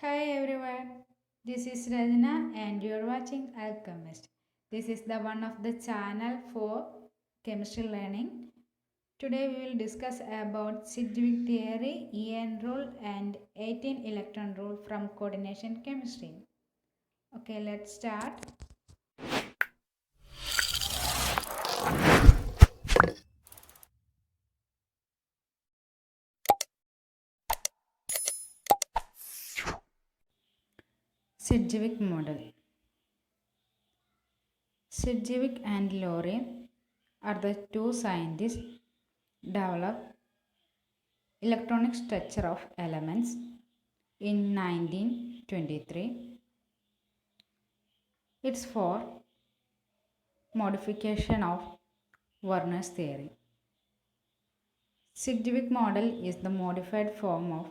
Hi everyone, this is Rajna and you are watching Alchemist. This is the one of the channel for chemistry learning. Today we will discuss about Sidgwick theory, EAN rule and 18 electron rule from coordination chemistry. Okay, let's start. Sidgwick model. Sidgwick and Lorentz are the two scientists developed electronic structure of elements in 1923. It's for modification of Werner's theory. Sidgwick model is the modified form of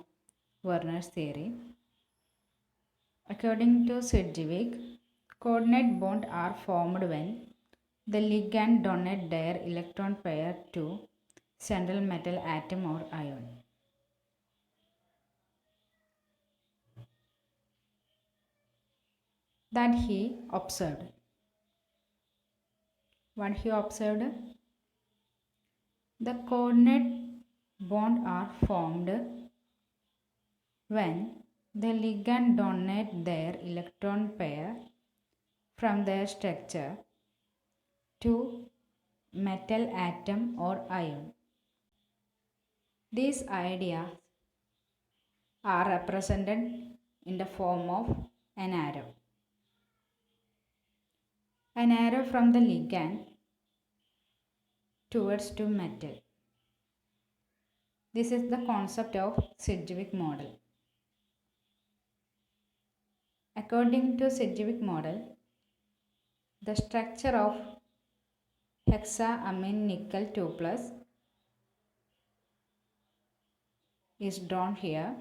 Werner's theory. According to Sidgwick, coordinate bonds are formed when the ligand donates their electron pair to central metal atom or ion. That he observed. What he observed? The coordinate bonds are formed when the ligand donates their electron pair from their structure to metal atom or ion. These ideas are represented in the form of an arrow. An arrow from the ligand towards to metal. This is the concept of Sidgwick model. According to Sidgwick model, the structure of hexaamine nickel 2 plus is drawn here.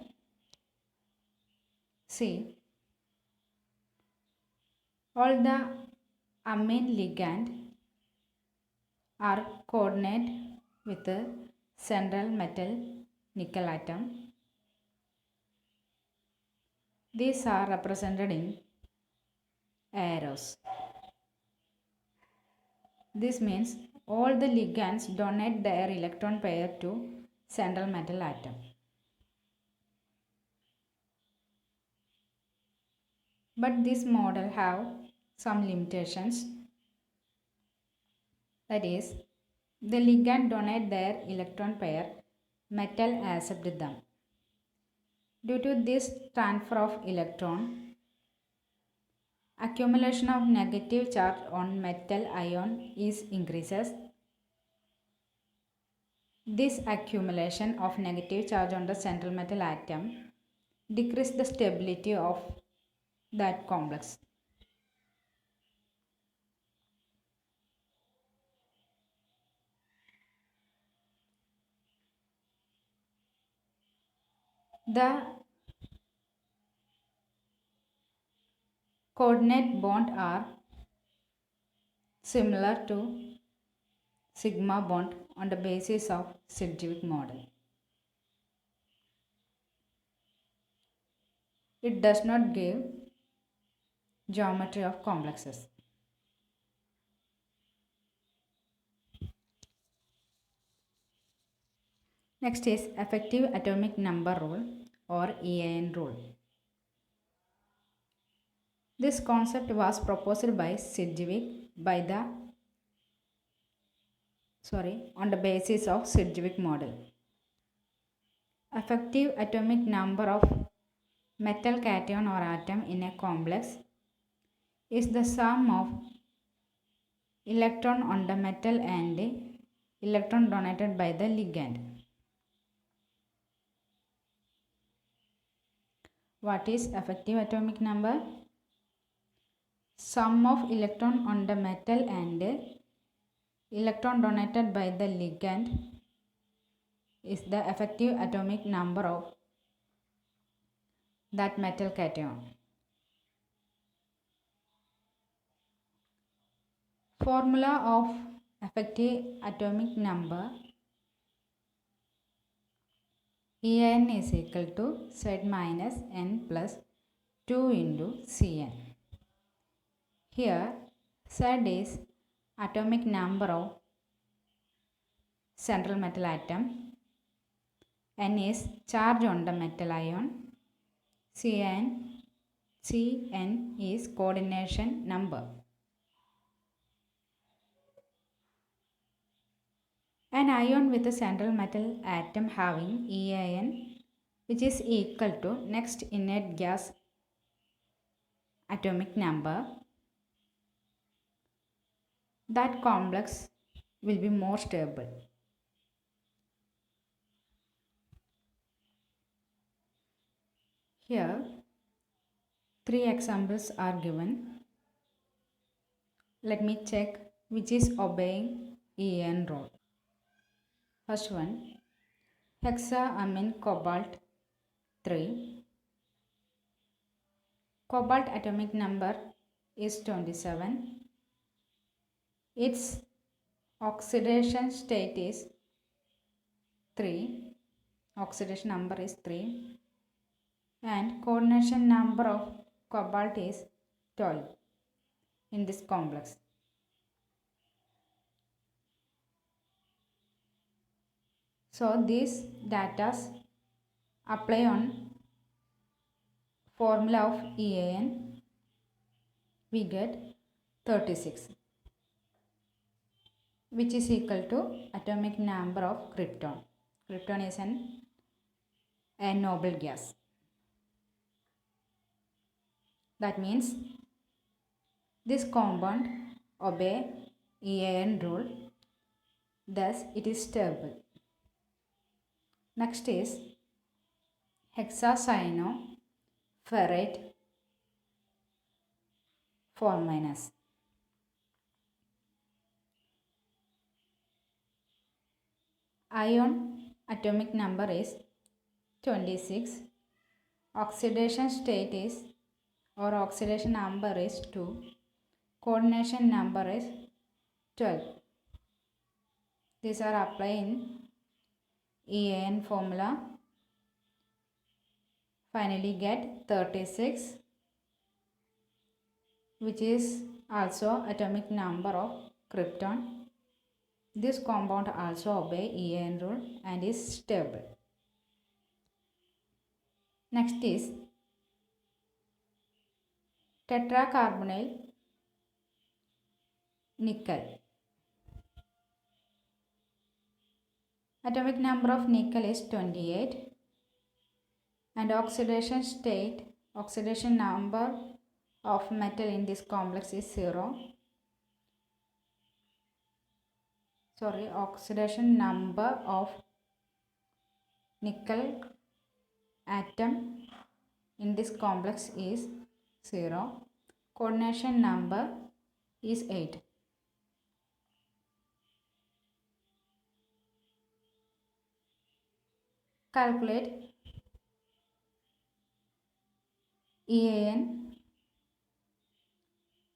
See, all the amine ligand are coordinate with the central metal nickel atom. These are represented in arrows. This means all the ligands donate their electron pair to central metal atom. But this model have some limitations. That is, the ligand donate their electron pair, metal accept them. Due to this transfer of electron, accumulation of negative charge on metal ion is increases. This accumulation of negative charge on the central metal atom decreases the stability of that complex. The coordinate bond are similar to sigma bond on the basis of Sidgwick model. It does not give geometry of complexes. Next is effective atomic number rule or EAN rule. This concept was proposed by Sidgwick on the basis of Sidgwick model. Effective atomic number of metal cation or atom in a complex is the sum of electron on the metal and electron donated by the ligand. What is effective atomic number? Sum of electron on the metal and electron donated by the ligand is the effective atomic number of that metal cation. Formula of effective atomic number EAN is equal to Z minus N plus 2 into Cn. Here Z is atomic number of central metal atom, N is charge on the metal ion, Cn is coordination number. An ion with a central metal atom having EAN, which is equal to next inert gas atomic number, that complex will be more stable. Here 3 examples are given. Let me check which is obeying EAN rule. First one, hexaamine cobalt 3. Cobalt atomic number is 27. Its oxidation state is 3. Oxidation number is 3. And coordination number of cobalt is 12 in this complex. So these data apply on formula of EAN, we get 36, which is equal to atomic number of krypton. Krypton is a noble gas. That means this compound obey EAN rule, thus it is stable. Next is hexacyanoferrate 4-. Ion atomic number is 26. Oxidation state is or oxidation number is 2. Coordination number is 12. These are applied in EAN formula. Finally get 36, which is also atomic number of krypton. This compound also obey EAN rule and is stable. Next is tetracarbonyl nickel. Atomic number of nickel is 28 and oxidation number of metal in this complex is 0. Oxidation number of nickel atom in this complex is 0. Coordination number is 8. Calculate EAN.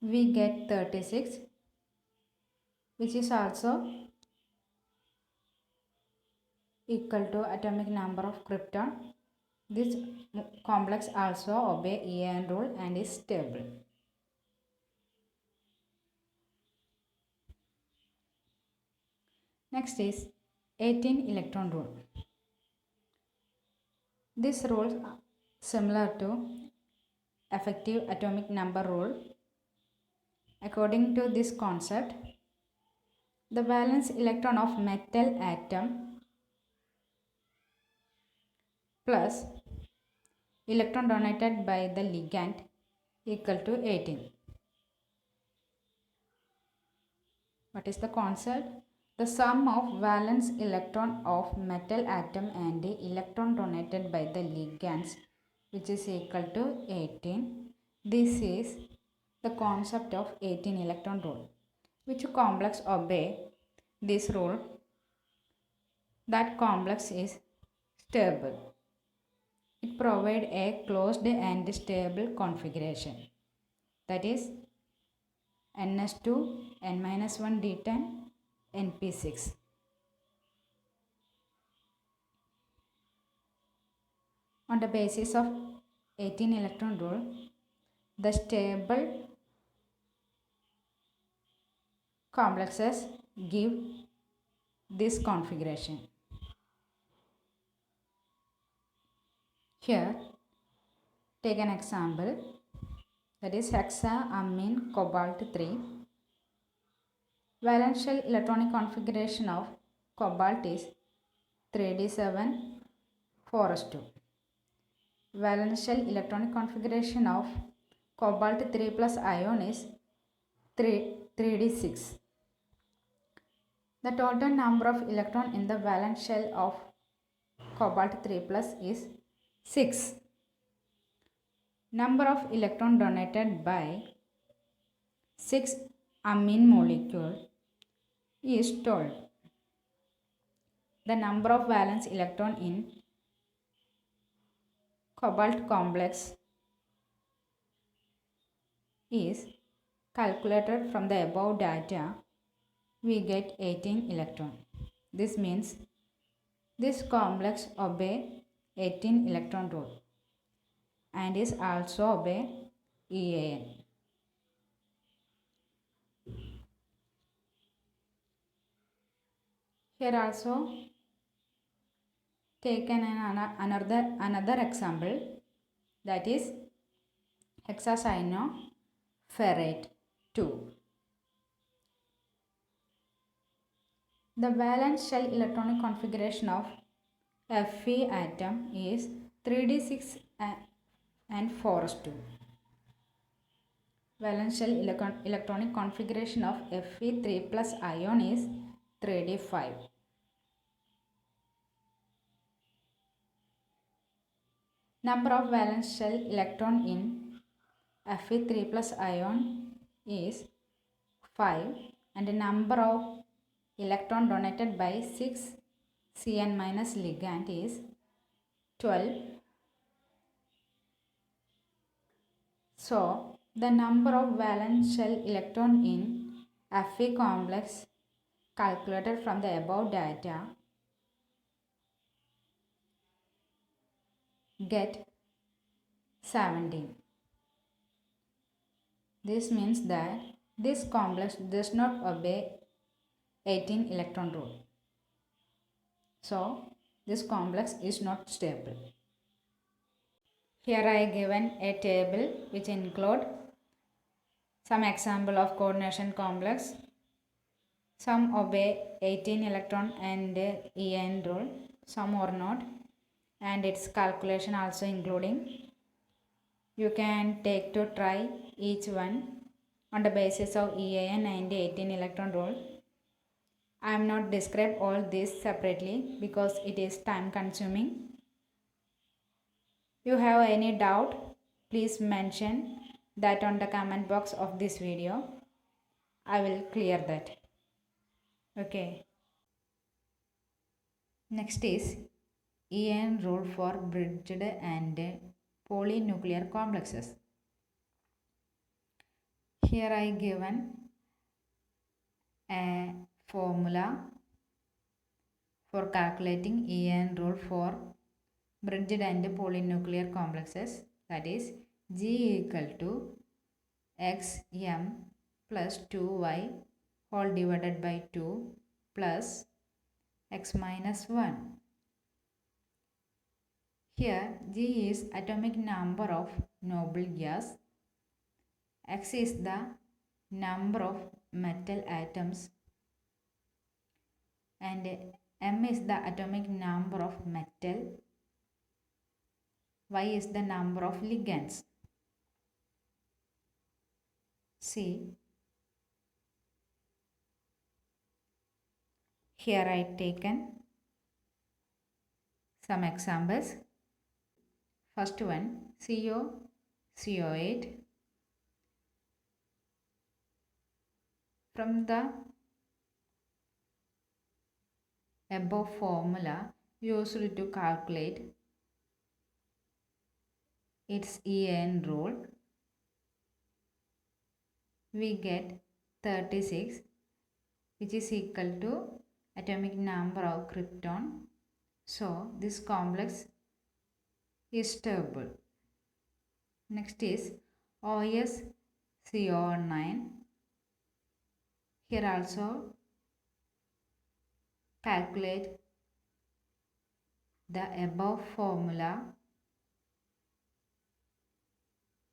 We get 36, which is also equal to atomic number of krypton. This complex also obey EAN rule and is stable. Next is 18 electron rule. This rule is similar to effective atomic number rule. According to this concept, the valence electron of metal atom plus electron donated by the ligand equal to 18. What is the concept? The sum of valence electron of metal atom and the electron donated by the ligands, which is equal to 18. This is the concept of 18 electron rule. Which complex obey this rule? That complex is stable. It provides a closed and stable configuration. That is NS2, N-1 D10, NP6. On the basis of 18 electron rule, the stable complexes give this configuration. Here, take an example, that is hexaamine cobalt 3. Valence shell electronic configuration of cobalt is 3d7 4s2. Valence shell electronic configuration of cobalt 3 plus ion is 3d6. The total number of electrons in the valence shell of cobalt 3 plus is 6. Number of electrons donated by 6 amine molecule is 12. The number of valence electron in cobalt complex is calculated from the above data. We get 18 electron. This means this complex obey 18 electron rule and is also obey EAN. Here also taken another example, that is hexacyanoferrate 2. The valence shell electronic configuration of Fe atom is 3d6 and 4s2. Valence shell electronic configuration of Fe3 plus ion is 3d5. Number of valence shell electron in Fe3 plus ion is 5 and the number of electron donated by 6 CN minus ligand is 12. So, the number of valence shell electron in Fe complex calculated from the above data get 17. This means that this complex does not obey 18 electron rule. So, this complex is not stable. Here I given a table which include some example of coordination complex. Some obey 18 electron and EAN rule, some or not, and its calculation also including. You can take to try each one on the basis of EAN and 18 electron rule. I am not describe all this separately because it is time consuming. You have any doubt, please mention that on the comment box of this video. I will clear that. Okay. Next is EAN rule for bridged and polynuclear complexes. Here I given a formula for calculating EAN rule for bridged and polynuclear complexes, that is G equal to xm plus 2y whole divided by 2 plus x minus 1. Here G is atomic number of noble gas, x is the number of metal atoms, and m is the atomic number of metal, y is the number of ligands. See, here I taken some examples. First one, CO8. From the above formula used to calculate its EAN rule, we get 36, which is equal to atomic number of krypton. So this complex is stable. Next is OSCO9. Here also calculate the above formula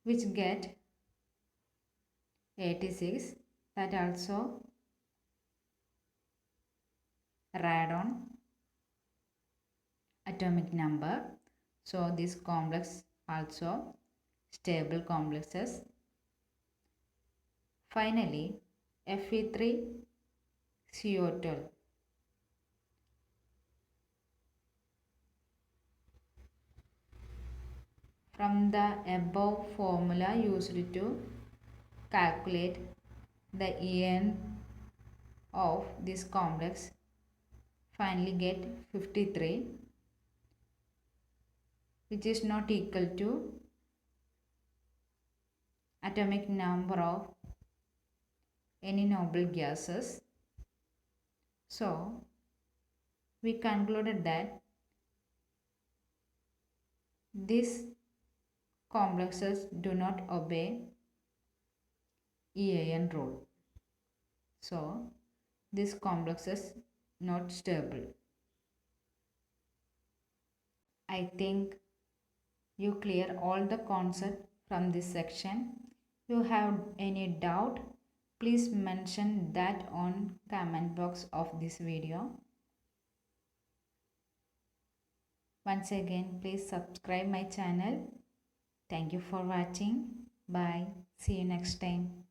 which get 86. That also radon atomic number. So this complex also stable complexes. Finally, Fe3CO12. From the above formula used to calculate the EAN of this complex, finally get 53, which is not equal to atomic number of any noble gases. So we concluded that these complexes do not obey EAN rule. So this complex is not stable. I think you clear all the concept from this section. If you have any doubt, please mention that on comment box of this video. Once again, please subscribe my channel. Thank you for watching. Bye. See you next time.